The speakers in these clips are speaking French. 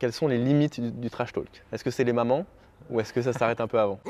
quelles sont les limites du trash talk? Est-ce que c'est les mamans ou est-ce que ça s'arrête un peu avant?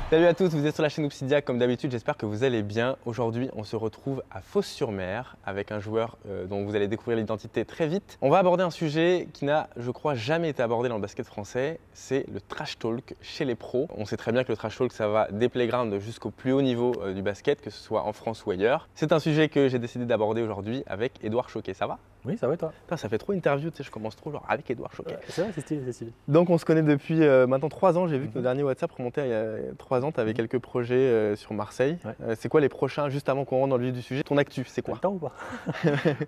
Salut à tous, vous êtes sur la chaîne Obsidia comme d'habitude, j'espère que vous allez bien. Aujourd'hui, on se retrouve à Fos-sur-Mer avec un joueur dont vous allez découvrir l'identité très vite. On va aborder un sujet qui n'a, je crois, jamais été abordé dans le basket français, c'est le trash talk chez les pros. On sait très bien que le trash talk, ça va des playgrounds jusqu'au plus haut niveau du basket, que ce soit en France ou ailleurs. C'est un sujet que j'ai décidé d'aborder aujourd'hui avec Edouard Choquet, ça va? Oui, ça va et toi? Putain, ça fait trop interview, tu sais, je commence trop genre avec Edouard Choquet. C'est vrai, c'est stylé, c'est stylé. Donc on se connaît depuis maintenant 3 ans, j'ai vu que nos derniers WhatsApp remontaient il y a 3 ans, tu avais quelques projets sur Marseille. Ouais. C'est quoi les prochains, juste avant qu'on rentre dans le vif du sujet, ton actu, c'est T'as quoi? le temps ou pas?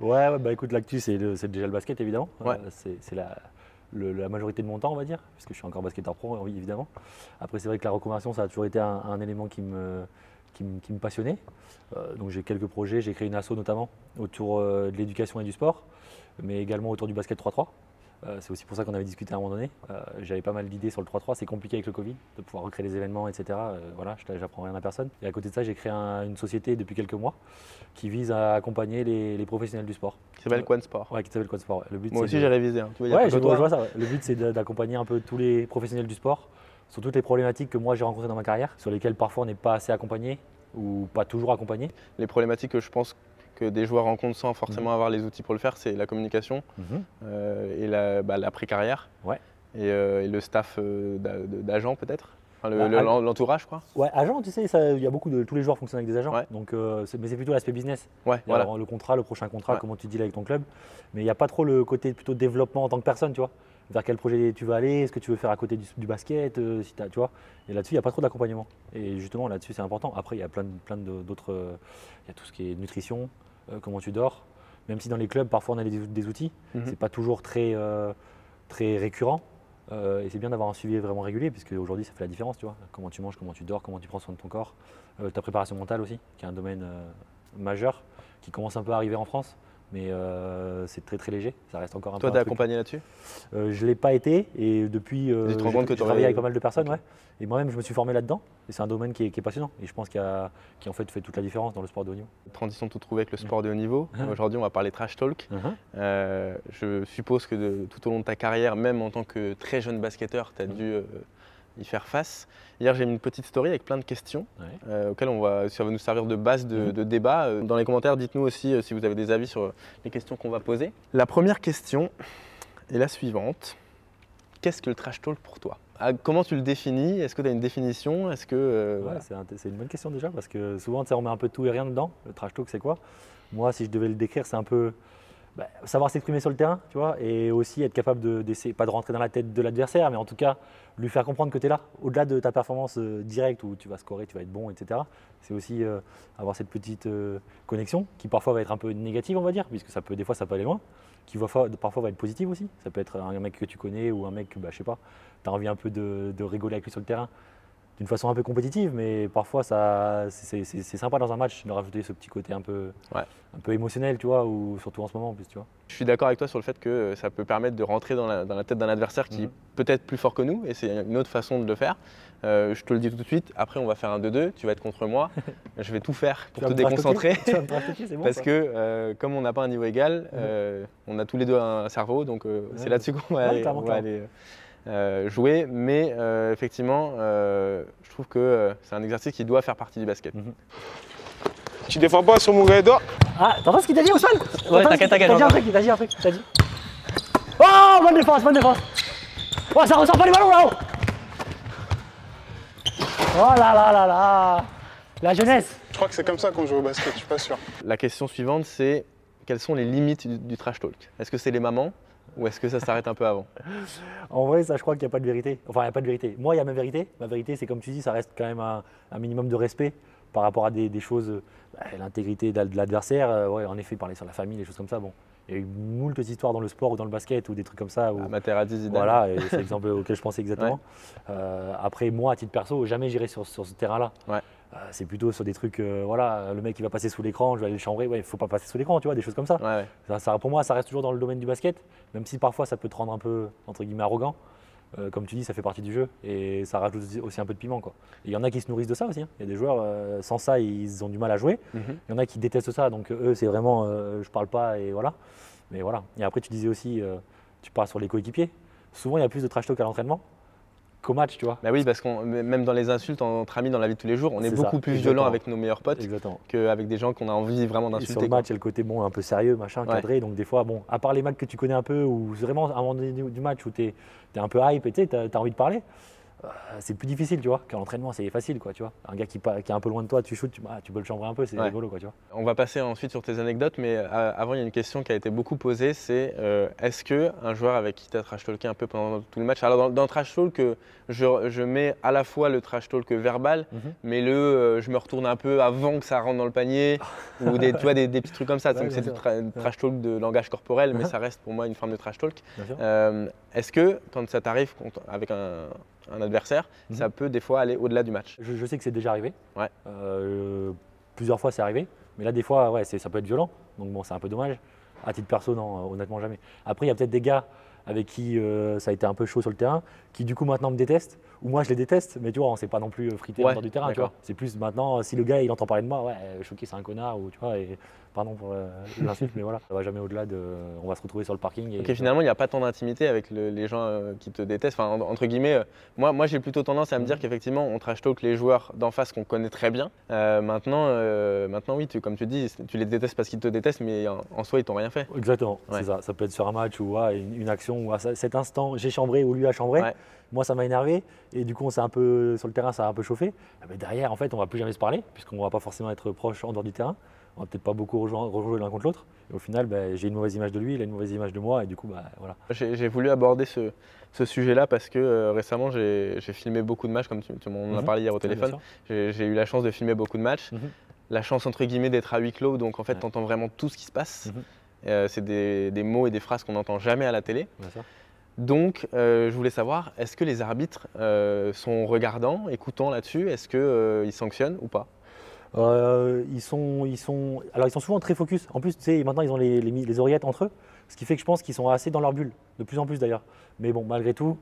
Ouais, bah écoute, l'actu c'est déjà le basket évidemment. Ouais. C'est la majorité de mon temps on va dire, puisque je suis encore basketteur pro, oui évidemment. Après c'est vrai que la reconversion ça a toujours été un élément qui me passionnait. Donc j'ai quelques projets, j'ai créé une asso notamment autour de l'éducation et du sport, mais également autour du basket 3-3. C'est aussi pour ça qu'on avait discuté à un moment donné. J'avais pas mal d'idées sur le 3-3, c'est compliqué avec le Covid de pouvoir recréer des événements, etc. Voilà, j'apprends rien à personne. Et à côté de ça, j'ai créé une société depuis quelques mois qui vise à accompagner les professionnels du sport. Qui s'appelle Quan Sport. Ouais, qui s'appelle Quan Sport. Le but, Moi aussi j'ai révisé, hein. Tu vois, il y a Ouais, pas je que toi. vois ça. Ouais. Le but c'est d'accompagner un peu tous les professionnels du sport sur toutes les problématiques que moi j'ai rencontrées dans ma carrière, sur lesquelles parfois on n'est pas assez accompagné ou pas toujours accompagné. Les problématiques que je pense que des joueurs rencontrent sans forcément avoir les outils pour le faire, c'est la communication et l'après-carrière. Ouais. Et le staff d'agents peut-être, enfin, Bah, l'entourage quoi. Ouais, agent, tu sais, il y a tous les joueurs fonctionnent avec des agents, Ouais. donc, mais c'est plutôt l'aspect business. Ouais, Il y a voilà. le contrat, le prochain contrat, Ouais. comment tu deals avec ton club, mais il n'y a pas trop le côté plutôt développement en tant que personne, tu vois. Vers quel projet tu veux aller, est-ce que tu veux faire à côté du basket, si tu vois. Et là-dessus, il n'y a pas trop d'accompagnement. Et justement, là-dessus, c'est important. Après, il y a plein d'autres, il y a tout ce qui est nutrition, comment tu dors. Même si dans les clubs, parfois, on a des outils, c'est pas toujours très récurrent. Et c'est bien d'avoir un suivi vraiment régulier, puisque aujourd'hui ça fait la différence, tu vois. Comment tu manges, comment tu dors, comment tu prends soin de ton corps. Ta préparation mentale aussi, qui est un domaine majeur, qui commence un peu à arriver en France, mais c'est très léger, ça reste encore un peu. Toi, t'es accompagné là-dessus? Je ne l'ai pas été, et depuis Tu te rends compte que j'ai travaillé avec pas mal de personnes, ouais. Et moi-même je me suis formé là-dedans, et c'est un domaine qui est passionnant, et je pense qui en fait fait toute la différence dans le sport de haut niveau. Transition tout trouvé avec le sport de haut niveau. Aujourd'hui, on va parler trash talk. Je suppose que tout au long de ta carrière, même en tant que très jeune basketteur, tu as dû y faire face. Hier, j'ai mis une petite story avec plein de questions auxquelles ça va nous servir de base de débat. Dans les commentaires, dites-nous aussi si vous avez des avis sur les questions qu'on va poser. La première question est la suivante. Qu'est-ce que le trash talk pour toi? Comment tu le définis? Est-ce que tu as une définition? Est-ce que Ouais, c'est une bonne question déjà, parce que souvent on met un peu de tout et rien dedans. Le trash talk c'est quoi? Moi si je devais le décrire, c'est un peu savoir s'exprimer sur le terrain, tu vois, et aussi être capable d'essayer, pas de rentrer dans la tête de l'adversaire, mais en tout cas lui faire comprendre que tu es là, au-delà de ta performance directe où tu vas scorer, tu vas être bon, etc. C'est aussi avoir cette petite connexion qui parfois va être un peu négative, on va dire, puisque des fois ça peut aller loin, qui parfois va être positive aussi. Ça peut être un mec que tu connais ou un mec que, je sais pas, tu as envie un peu de rigoler avec lui sur le terrain d'une façon un peu compétitive, mais parfois c'est sympa dans un match de rajouter ce petit côté un peu émotionnel, tu vois, ou surtout en ce moment en plus, tu vois. Je suis d'accord avec toi sur le fait que ça peut permettre de rentrer dans la tête d'un adversaire qui est peut-être plus fort que nous, et c'est une autre façon de le faire. Je te le dis tout de suite, après on va faire un 2-2, tu vas être contre moi, je vais tout faire pour te déconcentrer. Tu vas me trafiquer, c'est bon. Parce que comme on n'a pas un niveau égal, on a tous les deux un cerveau, donc c'est là-dessus qu'on va aller jouer. Mais effectivement, je trouve que c'est un exercice qui doit faire partie du basket. Tu défends pas sur mon Mourado? Ah, t'entends ce qu'il t'a dit, Ousmane? Ouais, t'inquiète. T'as dit un truc, t'as dit. Oh, bonne défense. Oh, ça ressort pas les ballons là-haut. Oh là. La jeunesse. Je crois que c'est comme ça qu'on joue au basket, je suis pas sûr. La question suivante, c'est quelles sont les limites du trash talk? Est-ce que c'est les mamans ou est-ce que ça s'arrête un peu avant? En vrai, ça, je crois qu'il n'y a pas de vérité. Enfin, il n'y a pas de vérité. Moi, il y a ma vérité. Ma vérité, c'est comme tu dis, ça reste quand même un minimum de respect par rapport à des choses, l'intégrité de l'adversaire. Ouais, en effet, parler sur la famille, des choses comme ça. Bon, il y a eu moult histoires dans le sport ou dans le basket ou des trucs comme ça. Materazzi, Zidane. Voilà, et c'est l'exemple auquel je pensais exactement. Après, moi, à titre perso, jamais j'irai sur ce terrain-là. Ouais. C'est plutôt sur des trucs, voilà, le mec il va passer sous l'écran, je vais aller le chambrer, ouais, il ne faut pas passer sous l'écran, tu vois, des choses comme ça. Pour moi, ça reste toujours dans le domaine du basket, même si parfois ça peut te rendre un peu, entre guillemets, arrogant. Comme tu dis, ça fait partie du jeu et ça rajoute aussi un peu de piment, quoi. Et il y en a qui se nourrissent de ça aussi, hein. Il y a des joueurs, sans ça, ils ont du mal à jouer. Il y en a qui détestent ça, donc eux, c'est vraiment, je parle pas et voilà. Mais voilà. Et après, tu disais aussi, tu parles sur les coéquipiers. Souvent, il y a plus de trash talk à l'entraînement qu'au match, tu vois. Bah oui, parce que même dans les insultes entre amis dans la vie de tous les jours, on est beaucoup plus violent avec nos meilleurs potes qu'avec des gens qu'on a envie vraiment d'insulter. Sur le match, il y a le côté bon, un peu sérieux, machin, cadré. Donc des fois, bon, à part les matchs que tu connais un peu, ou vraiment à un moment donné du match où tu es un peu hype et tu as envie de parler, c'est plus difficile, tu vois. Qu'à l'entraînement, c'est facile, quoi, tu vois. Un gars qui est un peu loin de toi, tu shootes, tu peux le chambrer un peu, c'est rigolo, quoi, tu vois. On va passer ensuite sur tes anecdotes, mais avant, il y a une question qui a été beaucoup posée, c'est est-ce qu'un joueur avec qui tu as trash talké un peu pendant tout le match, alors dans le trash talk, je mets à la fois le trash talk verbal, mais je me retourne un peu avant que ça rentre dans le panier, ou tu vois, des petits trucs comme ça. Donc c'est du trash talk de langage corporel, mais ça reste pour moi une forme de trash talk. Est-ce que quand ça t'arrive avec un adversaire, ça peut des fois aller au-delà du match? Je sais que c'est déjà arrivé. Ouais. Plusieurs fois c'est arrivé. Mais là des fois ça peut être violent. Donc bon, c'est un peu dommage. À titre perso, non, honnêtement jamais. Après, il y a peut-être des gars avec qui ça a été un peu chaud sur le terrain, qui du coup maintenant me détestent, ou moi je les déteste, mais tu vois, on ne s'est pas non plus frité dans du terrain, tu vois. C'est plus maintenant, si le gars il entend parler de moi, choqué c'est un connard, ou tu vois, et pardon pour l'insulte, mais voilà, ça va jamais au-delà de, on va se retrouver sur le parking. Et, ok, finalement, il n'y a pas tant d'intimité avec les gens qui te détestent, enfin entre guillemets, moi j'ai plutôt tendance à me dire qu'effectivement on trash talk les joueurs d'en face qu'on connaît très bien. Maintenant oui, comme tu dis, tu les détestes parce qu'ils te détestent, mais en soi ils t'ont rien fait. Exactement, c'est ça. Ça peut être sur un match ou une action où à cet instant j'ai chambré ou lui a chambré. Moi, ça m'a énervé et du coup, sur le terrain, ça a un peu chauffé. Mais derrière, en fait, on va plus jamais se parler puisqu'on va pas forcément être proche en dehors du terrain. On va peut-être pas beaucoup rejouer l'un contre l'autre. Et au final, j'ai une mauvaise image de lui, il a une mauvaise image de moi et du coup, voilà. J'ai voulu aborder ce sujet-là parce que récemment, j'ai filmé beaucoup de matchs, comme tu m'en as parlé hier au téléphone. J'ai eu la chance de filmer beaucoup de matchs. La chance, entre guillemets, d'être à huis clos. Donc, en fait, tu entends vraiment tout ce qui se passe. C'est des mots et des phrases qu'on n'entend jamais à la télé. Donc, je voulais savoir, est-ce que les arbitres sont regardants, écoutants là-dessus? Est-ce qu'ils sanctionnent ou pas? Ils sont souvent très focus. En plus, tu sais, maintenant, ils ont les oreillettes entre eux, ce qui fait que je pense qu'ils sont assez dans leur bulle, de plus en plus d'ailleurs. Mais bon, malgré tout,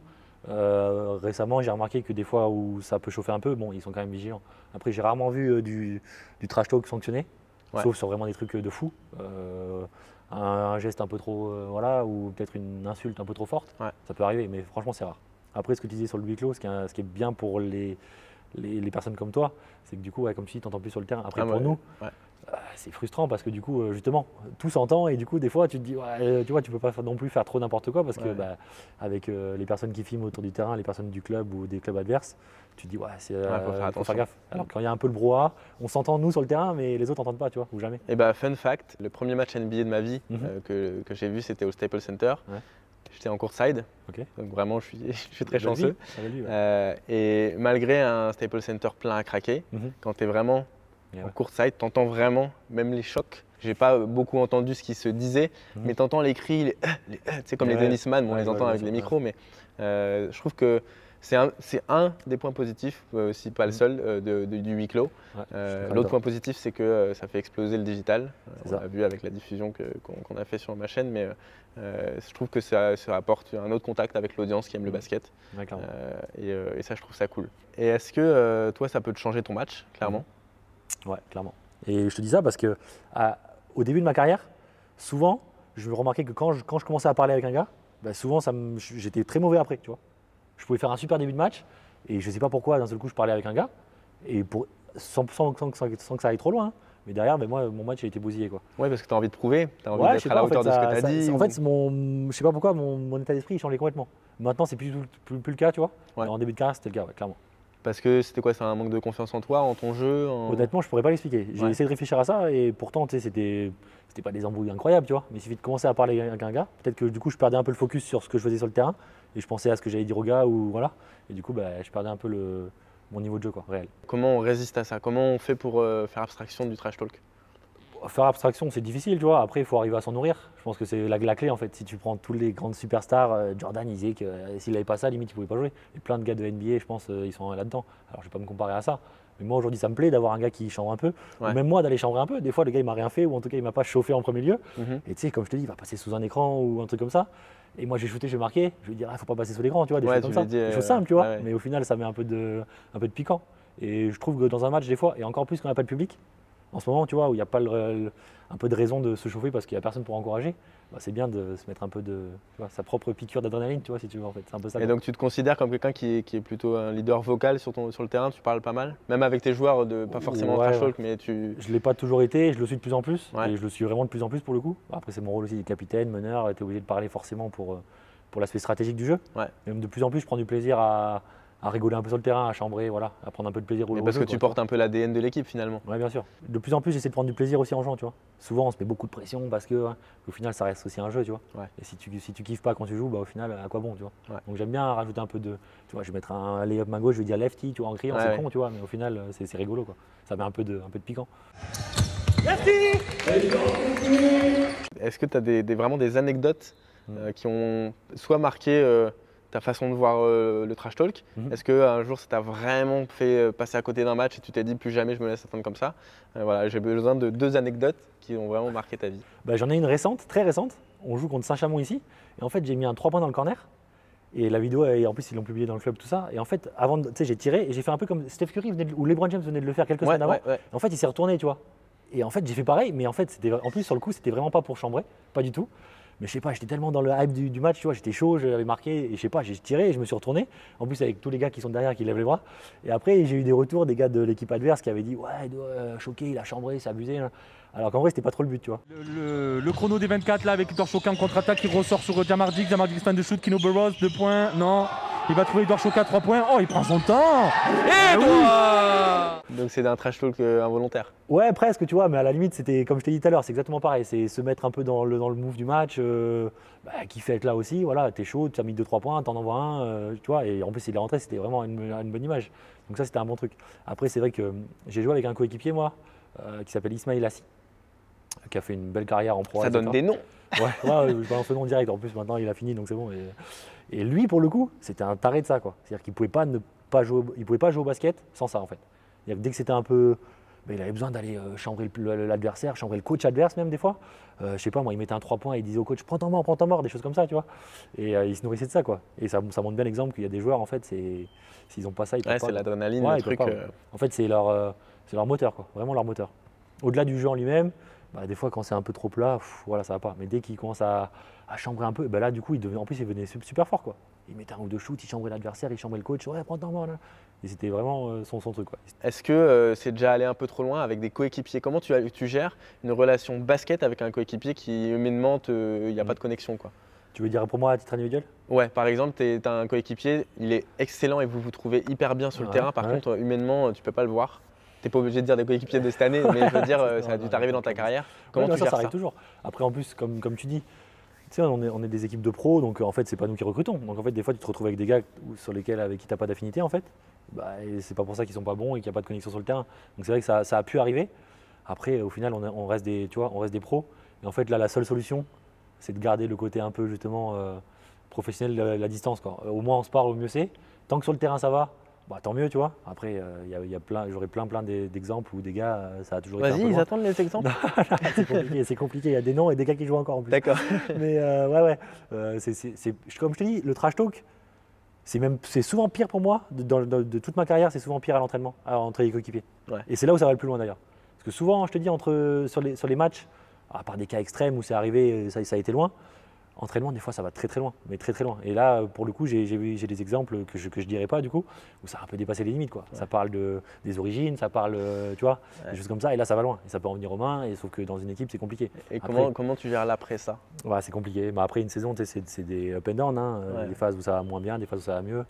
récemment, j'ai remarqué que des fois où ça peut chauffer un peu, bon, ils sont quand même vigilants. Après, j'ai rarement vu du trash talk sanctionné, sauf sur vraiment des trucs de fou. Un geste un peu trop, ou peut-être une insulte un peu trop forte, ça peut arriver, mais franchement c'est rare. Après, ce que tu disais sur le huis clos, ce qui est bien pour les personnes comme toi, c'est que du coup, comme tu dis, tu n'entends plus sur le terrain. Après, pour nous, c'est frustrant parce que du coup, justement, tout s'entend et du coup, des fois, tu te dis, tu vois, tu peux pas non plus faire trop n'importe quoi parce que avec les personnes qui filment autour du terrain, les personnes du club ou des clubs adverses, tu te dis, faut faire gaffe. Alors quand il y a un peu le brouhaha, on s'entend nous sur le terrain, mais les autres n'entendent pas, tu vois, ou jamais. Et fun fact, le premier match NBA de ma vie que j'ai vu, c'était au Staples Center. J'étais en courtside, donc vraiment je suis très chanceux. Et malgré un Staples Center plein à craquer, quand tu es vraiment en courtside, tu entends vraiment même les chocs. J'ai pas beaucoup entendu ce qui se disait, mais tu entends les cris, c'est comme les tennisman, on les entend avec les micros, mais je trouve que c'est un des points positifs, si pas le seul, du huis clos. L'autre point positif, c'est que ça fait exploser le digital. On l'a vu avec la diffusion qu'on a fait sur ma chaîne, mais je trouve que ça apporte un autre contact avec l'audience qui aime le basket. Et ça, je trouve ça cool. Et est-ce que toi, ça peut te changer ton match, clairement? Ouais, clairement. Et je te dis ça parce que au début de ma carrière, souvent, je remarquais que quand je commençais à parler avec un gars, souvent, j'étais très mauvais après, tu vois. Je pouvais faire un super début de match et je ne sais pas pourquoi d'un seul coup je parlais avec un gars et sans que ça aille trop loin. Mais derrière, moi, mon match a été bousillé. Ouais, parce que tu as envie de prouver, tu as envie d'être à la hauteur de ce que tu as dit. En fait, je ne sais pas pourquoi mon état d'esprit changeait complètement. Maintenant, c'est plus le cas, tu vois. Mais en début de carrière, c'était le cas, clairement. Parce que c'était quoi? C'est un manque de confiance en toi, en ton jeu? Honnêtement, je ne pourrais pas l'expliquer. J'ai essayé de réfléchir à ça et pourtant, tu sais, c'était pas des embrouilles incroyables, tu vois. Mais il suffit de commencer à parler avec un gars. Peut-être que du coup, je perdais un peu le focus sur ce que je faisais sur le terrain et je pensais à ce que j'allais dire au gars ou voilà. Et du coup, je perdais un peu mon niveau de jeu, quoi, réel. Comment on résiste à ça? Comment on fait pour faire abstraction du trash talk? Faire abstraction, c'est difficile, tu vois. Après, il faut arriver à s'en nourrir. Je pense que c'est la clé, en fait. Si tu prends tous les grandes superstars, Jordan, il disait que s'il n'avait pas ça, limite, il ne pouvait pas jouer. Et plein de gars de NBA, je pense, ils sont là-dedans. Alors, je ne vais pas me comparer à ça. Mais moi, aujourd'hui, ça me plaît d'avoir un gars qui chambre un peu. Ou même moi, d'aller chambrer un peu. Des fois, le gars, il m'a rien fait, ou en tout cas, il ne m'a pas chauffé en premier lieu. Et tu sais, comme je te dis, il va passer sous un écran ou un truc comme ça. Et moi, j'ai shooté, j'ai marqué. Je vais dire, il ne faut pas passer sous l'écran, tu vois, des choses comme ça. Des choses simples, tu vois. Mais au final, ça met un peu de piquant. Et je trouve que dans un match, des fois, et encore plus quand il n'y a pas de public, en ce moment, tu vois, où il n'y a pas un peu de raison de se chauffer parce qu'il n'y a personne pour encourager, bah, c'est bien de se mettre un peu sa propre piqûre d'adrénaline, tu vois, si tu veux, en fait. C'est un peu ça. Et donc tu te considères comme quelqu'un qui est plutôt un leader vocal sur le terrain, tu parles pas mal? Même avec tes joueurs, pas forcément trash talk, mais tu… Je ne l'ai pas toujours été, je le suis de plus en plus, Ouais. et je le suis vraiment de plus en plus pour le coup. Après, c'est mon rôle aussi de capitaine, meneur, tu es obligé de parler forcément pour l'aspect stratégique du jeu. Ouais. Même de plus en plus, je prends du plaisir à rigoler un peu sur le terrain, à chambrer, voilà, à prendre un peu de plaisir au jeu. Parce que tu portes un peu l'ADN de l'équipe finalement. Oui, bien sûr. De plus en plus, j'essaie de prendre du plaisir aussi en jouant, tu vois. Souvent, on se met beaucoup de pression parce que, au final, ça reste aussi un jeu, tu vois. Ouais. Et si tu kiffes pas quand tu joues, bah, au final, à quoi bon, tu vois. Ouais. Donc j'aime bien rajouter un peu de… Tu vois, je vais mettre un lay-up main gauche, je vais dire lefty, tu vois, en criant, c'est con, tu vois, mais au final, c'est rigolo, quoi. Ça met un peu de piquant. Est-ce que tu as vraiment des anecdotes qui ont soit marqué ta façon de voir le trash talk? Est-ce qu'un jour ça t'a vraiment fait passer à côté d'un match et tu t'es dit plus jamais je me laisse attendre comme ça? Voilà, j'ai besoin de 2 anecdotes qui ont vraiment marqué ta vie. Bah, j'en ai une récente, très récente. On joue contre Saint-Chamond ici. Et en fait, j'ai mis un 3 points dans le corner. Et la vidéo, et en plus, ils l'ont publiée dans le club, tout ça. Et en fait, avant, tu sais, j'ai tiré et j'ai fait un peu comme Steph Curry ou LeBron James venait de le faire quelques semaines avant. Ouais. En fait, il s'est retourné, tu vois. Et en fait, j'ai fait pareil, mais en fait, en plus, sur le coup, c'était vraiment pas pour chambrer, pas du tout. Mais je sais pas, j'étais tellement dans le hype du match, tu vois, j'étais chaud, j'avais marqué, et je sais pas, j'ai tiré et je me suis retourné. En plus, avec tous les gars qui sont derrière, qui lèvent les bras. Et après, j'ai eu des retours des gars de l'équipe adverse qui avaient dit, ouais, il doit choquer, il a chambré, c'est abusé. Alors qu'en vrai, c'était pas trop le but, tu vois. Le chrono des 24 là avec Hector Choquin contre-attaque qui ressort sur Jamardic. Jamardic stand de shoot, Kino Burrows, 2 points, non. Il va trouver Hector Choquin, 3 points. Oh, il prend son temps. Et Donc c'est un trash talk involontaire. Ouais, presque, tu vois, mais à la limite, c'était comme je t'ai dit tout à l'heure, c'est exactement pareil. C'est se mettre un peu dans le move du match, kiffer être là aussi. Voilà, t'es chaud, tu as mis 2-3 points, t'en envoies un, tu vois. Et en plus, il est rentré, c'était vraiment une bonne image. Donc ça, c'était un bon truc. Après, c'est vrai que j'ai joué avec un coéquipier, moi, qui s'appelle Ismail Assi, qui a fait une belle carrière en pro. Ça donne des noms. Ouais, je balance le nom direct. En plus, maintenant, il a fini, donc c'est bon. Et lui, pour le coup, c'était un taré de ça, quoi. C'est-à-dire qu'il pouvait pas jouer au basket sans ça, en fait. C'est-à-dire que dès que c'était un peu, il avait besoin d'aller chambrer l'adversaire, chambrer le coach adverse même des fois. Je sais pas, moi, il mettait un 3 points et il disait au coach, prends ton mort, des choses comme ça, tu vois. Et il se nourrissait de ça, quoi. Et ça montre bien l'exemple qu'il y a des joueurs, en fait, s'ils n'ont pas ça, ils peuvent pas. C'est l'adrénaline, le truc. En fait, c'est leur moteur, quoi. Vraiment leur moteur. Au-delà du jeu en lui-même, des fois, quand c'est un peu trop plat, voilà, ça va pas. Mais dès qu'il commence à chambrer un peu, là, du coup, il venait super fort, quoi. Il mettait un ou deux shoots, il chambrait l'adversaire, il chambrait le coach, ouais, prends ton mort, là. Et c'était vraiment son truc, quoi. Est-ce que c'est déjà allé un peu trop loin avec des coéquipiers? Comment tu gères une relation basket avec un coéquipier qui, humainement, il n'y a pas de connexion, quoi? Tu veux dire pour moi à titre individuel? Ouais, par exemple, tu as un coéquipier, il est excellent et vous vous trouvez hyper bien sur le terrain. Par contre, humainement, tu peux pas le voir. Tu n'es pas obligé de dire des coéquipiers de cette année, mais je veux dire, ça a dû t'arriver dans ta carrière. Comment tu gères ça arrive toujours. Après, en plus, comme tu dis, tu sais, on est des équipes de pros, donc en fait, c'est pas nous qui recrutons. Donc en fait, des fois, tu te retrouves avec des gars avec qui tu n'as pas d'affinité, en fait. Et c'est pas pour ça qu'ils sont pas bons et qu'il n'y a pas de connexion sur le terrain. Donc c'est vrai que ça a pu arriver. Après, au final, on reste des pros. Et en fait, là, la seule solution, c'est de garder le côté un peu justement professionnel de la distance, quoi. Au moins, on se parle, au mieux c'est. Tant que sur le terrain, ça va, tant mieux, tu vois. Après, j'aurais plein d'exemples où des gars, ça a toujours été un peu Vas-y, ils loin. attendent les exemples. C'est compliqué. Il y a des noms et des gars qui jouent encore en plus. D'accord. Mais comme je te dis, le trash talk, c'est souvent pire pour moi, de toute ma carrière, c'est souvent pire à l'entraînement, entre les coéquipiers. Ouais. Et c'est là où ça va le plus loin d'ailleurs. Parce que souvent, je te dis, sur les matchs, à part des cas extrêmes où c'est arrivé, ça a été loin, entraînement, des fois, ça va très très loin, mais très très loin. Et là, pour le coup, j'ai des exemples que je dirais pas du coup, où ça a un peu dépassé les limites, quoi. Ouais. Ça parle des origines, ça parle, tu vois, des choses comme ça, et là, ça va loin. Et ça peut en venir aux mains, et sauf que dans une équipe, c'est compliqué. Et comment tu gères l'après ça? Ouais, c'est compliqué. Mais après une saison, c'est des up and down, hein. Des phases où ça va moins bien, des phases où ça va mieux.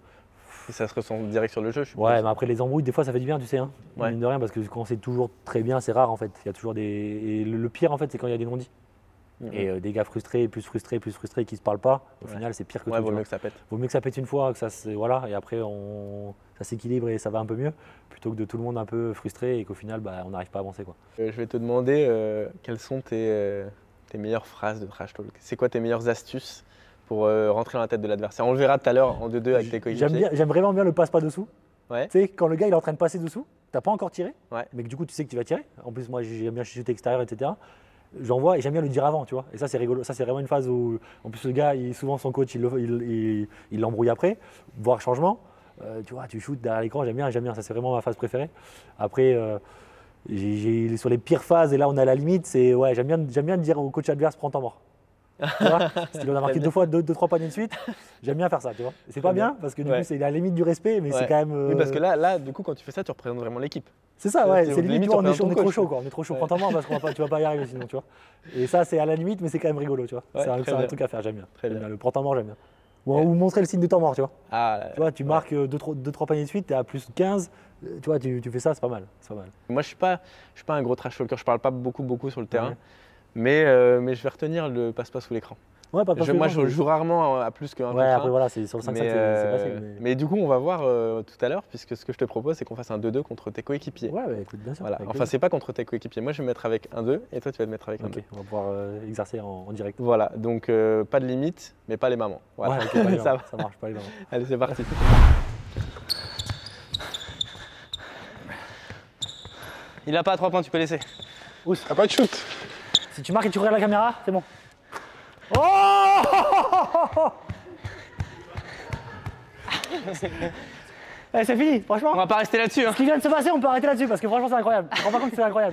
Et ça se ressent direct sur le jeu, je suppose. Ouais, mais après les embrouilles, des fois, ça fait du bien, tu sais, hein. Ouais. Mine de rien, parce que quand c'est toujours très bien, c'est rare en fait. Il y a toujours et le pire en fait, c'est quand il y a des non-dits. Et des gars frustrés, plus frustrés qui se parlent pas. Au final, c'est pire que tout. Vaut mieux que ça pète. Vaut mieux que ça pète une fois, voilà, et après ça s'équilibre et ça va un peu mieux, plutôt que de tout le monde un peu frustré et qu'au final, on n'arrive pas à avancer, quoi. Je vais te demander quelles sont tes meilleures phrases de trash talk. C'est quoi tes meilleures astuces pour rentrer dans la tête de l'adversaire? On le verra tout à l'heure en 2-2 avec tes coéquipiers. J'aime vraiment bien le passe pas dessous. Ouais. Tu sais, quand le gars il est en train de passer dessous, t'as pas encore tiré, ouais. Mais que du coup tu sais que tu vas tirer. En plus, moi j'aime bien chuter extérieur, etc. J'envoie et j'aime bien le dire avant, tu vois. Et ça, c'est rigolo. Ça, c'est vraiment une phase où, en plus, le gars, souvent son coach, il l'embrouille après, voire changement. Tu vois, tu shootes derrière l'écran, j'aime bien. Ça, c'est vraiment ma phase préférée. Après, Sur les pires phases, et là on est à la limite, c'est ouais, j'aime bien dire au coach adverse prends temps mort. Tu vois, si on a marqué 2-3 paniers de suite, j'aime bien faire ça, tu vois. C'est pas bien parce que du coup c'est la limite du respect, mais c'est quand même. Oui, parce que là, du coup, quand tu fais ça, tu représentes vraiment l'équipe. C'est ça, ouais, c'est limite, limite, on est trop chaud, quoi. On est trop chaud, prends temps mort parce que tu vas pas y arriver sinon, tu vois. Et ça, c'est à la limite, mais c'est quand même rigolo, tu vois. C'est un truc à faire, j'aime bien. J'aime bien. Le prends temps mort, j'aime bien. Ou montrer le signe de temps mort, tu vois. Tu vois, tu marques 2-3 paniers de suite, tu es à plus 15, tu vois, tu fais ça, c'est pas mal. Moi, je suis pas un gros trash talker, je parle pas beaucoup sur le terrain, mais je vais retenir le passe-passe sous l'écran. Ouais, moi, je joue rarement à plus qu'un contre un. Après, voilà, c'est sur le 5-5, c'est facile. Mais du coup, on va voir tout à l'heure, puisque ce que je te propose, c'est qu'on fasse un 2-2 contre tes coéquipiers. Ouais, écoute, bien sûr. Voilà. Enfin, c'est pas contre tes coéquipiers. Moi, je vais me mettre avec un 2 et toi, tu vas te mettre avec un 2. Ok, on va pouvoir exercer en direct. Voilà, donc pas de limite, mais pas les mamans. Voilà. Ouais, okay, ça marche, pas les mamans. Allez, c'est parti. Il a pas à 3 points, tu peux laisser. T'as pas de shoot. Si tu marques et tu regardes la caméra, c'est bon. Oh c'est fini, franchement. On va pas rester là-dessus. Ce qui vient de se passer, on peut arrêter là-dessus parce que franchement, c'est incroyable. Je me rends pas compte que c'est incroyable.